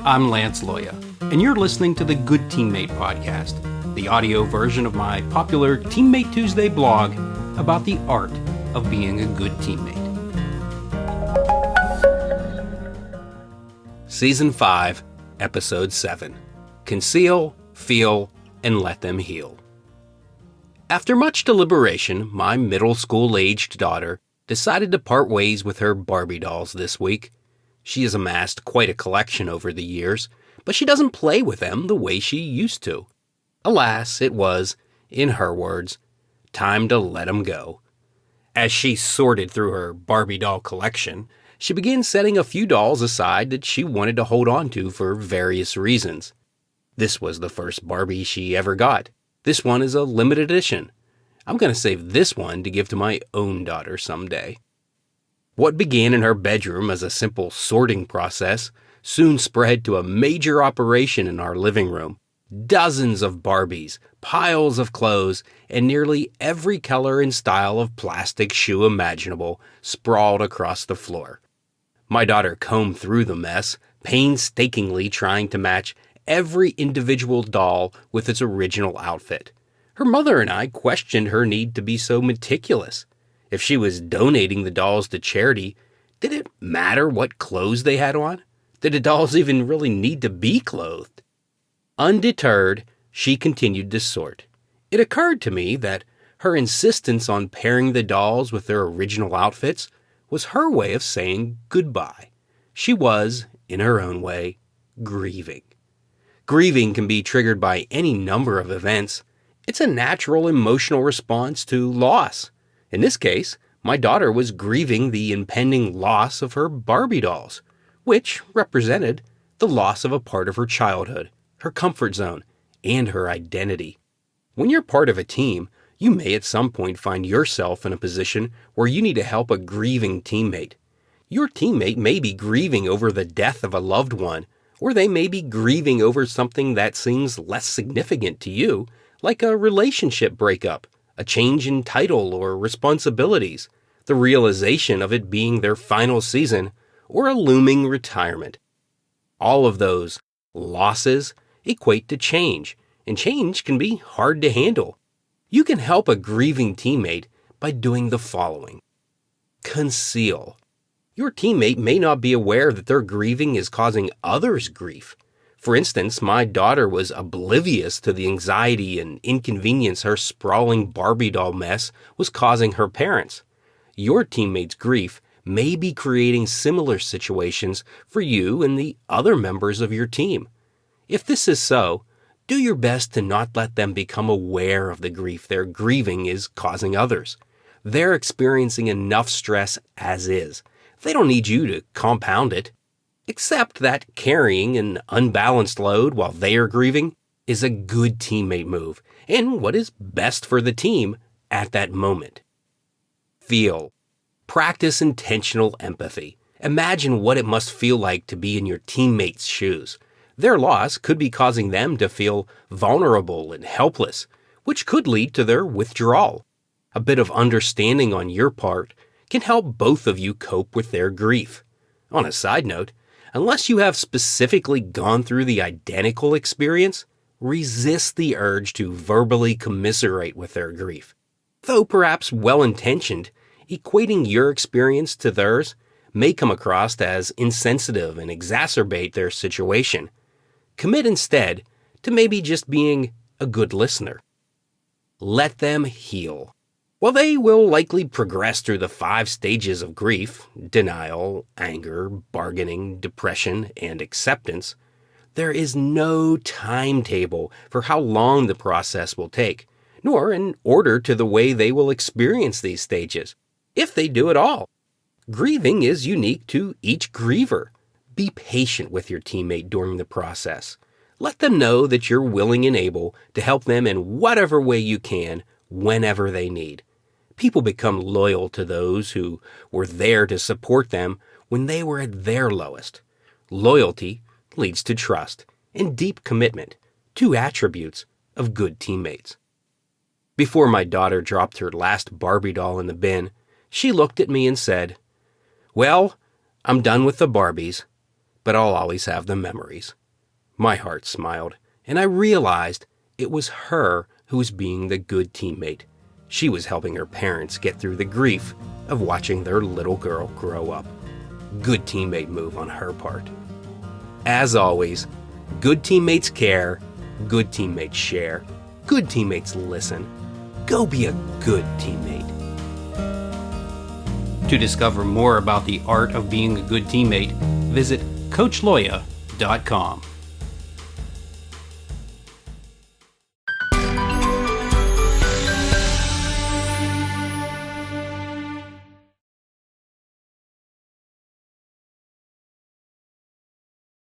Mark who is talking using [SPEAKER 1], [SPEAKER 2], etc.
[SPEAKER 1] I'm Lance Loya, and you're listening to the Good Teammate Podcast, the audio version of my popular Teammate Tuesday blog about the art of being a good teammate. Season 5, Episode 7, Conceal, Feel, and Let Them Heal. After much deliberation, my middle school-aged daughter decided to part ways with her Barbie dolls this week. She has amassed quite a collection over the years, but she doesn't play with them the way she used to. Alas, it was, in her words, time to let them go. As she sorted through her Barbie doll collection, she began setting a few dolls aside that she wanted to hold on to for various reasons. This was the first Barbie she ever got. This one is a limited edition. I'm going to save this one to give to my own daughter someday. What began in her bedroom as a simple sorting process soon spread to a major operation in our living room. Dozens of Barbies, piles of clothes, and nearly every color and style of plastic shoe imaginable sprawled across the floor. My daughter combed through the mess, painstakingly trying to match every individual doll with its original outfit. Her mother and I questioned her need to be so meticulous. If she was donating the dolls to charity, did it matter what clothes they had on? Did the dolls even really need to be clothed? Undeterred, she continued to sort. It occurred to me that her insistence on pairing the dolls with their original outfits was her way of saying goodbye. She was, in her own way, grieving. Grieving can be triggered by any number of events. It's a natural emotional response to loss. In this case, my daughter was grieving the impending loss of her Barbie dolls, which represented the loss of a part of her childhood, her comfort zone, and her identity. When you're part of a team, you may at some point find yourself in a position where you need to help a grieving teammate. Your teammate may be grieving over the death of a loved one, or they may be grieving over something that seems less significant to you, like a relationship breakup, a change in title or responsibilities, the realization of it being their final season, or a looming retirement. All of those losses equate to change, and change can be hard to handle. You can help a grieving teammate by doing the following. Conceal. Your teammate may not be aware that their grieving is causing others grief. For instance, my daughter was oblivious to the anxiety and inconvenience her sprawling Barbie doll mess was causing her parents. Your teammate's grief may be creating similar situations for you and the other members of your team. If this is so, do your best to not let them become aware of the grief their grieving is causing others. They're experiencing enough stress as is. They don't need you to compound it. Accept that carrying an unbalanced load while they are grieving is a good teammate move and what is best for the team at that moment. Feel. Practice intentional empathy. Imagine what it must feel like to be in your teammate's shoes. Their loss could be causing them to feel vulnerable and helpless, which could lead to their withdrawal. A bit of understanding on your part can help both of you cope with their grief. On a side note, unless you have specifically gone through the identical experience, resist the urge to verbally commiserate with their grief. Though perhaps well-intentioned, equating your experience to theirs may come across as insensitive and exacerbate their situation. Commit instead to maybe just being a good listener. Let them heal. While they will likely progress through the 5 stages of grief, denial, anger, bargaining, depression, and acceptance, there is no timetable for how long the process will take, nor an order to the way they will experience these stages, if they do at all. Grieving is unique to each griever. Be patient with your teammate during the process. Let them know that you're willing and able to help them in whatever way you can, whenever they need. People become loyal to those who were there to support them when they were at their lowest. Loyalty leads to trust and deep commitment, 2 attributes of good teammates. Before my daughter dropped her last Barbie doll in the bin, she looked at me and said, "Well, I'm done with the Barbies. but I'll always have the memories. My heart smiled, and I realized it was her who was being the good teammate. She was helping her parents get through the grief of watching their little girl grow up. Good teammate move on her part. As always, good teammates care, good teammates share, good teammates listen. Go be a good teammate. To discover more about the art of being a good teammate, visit CoachLoya.com.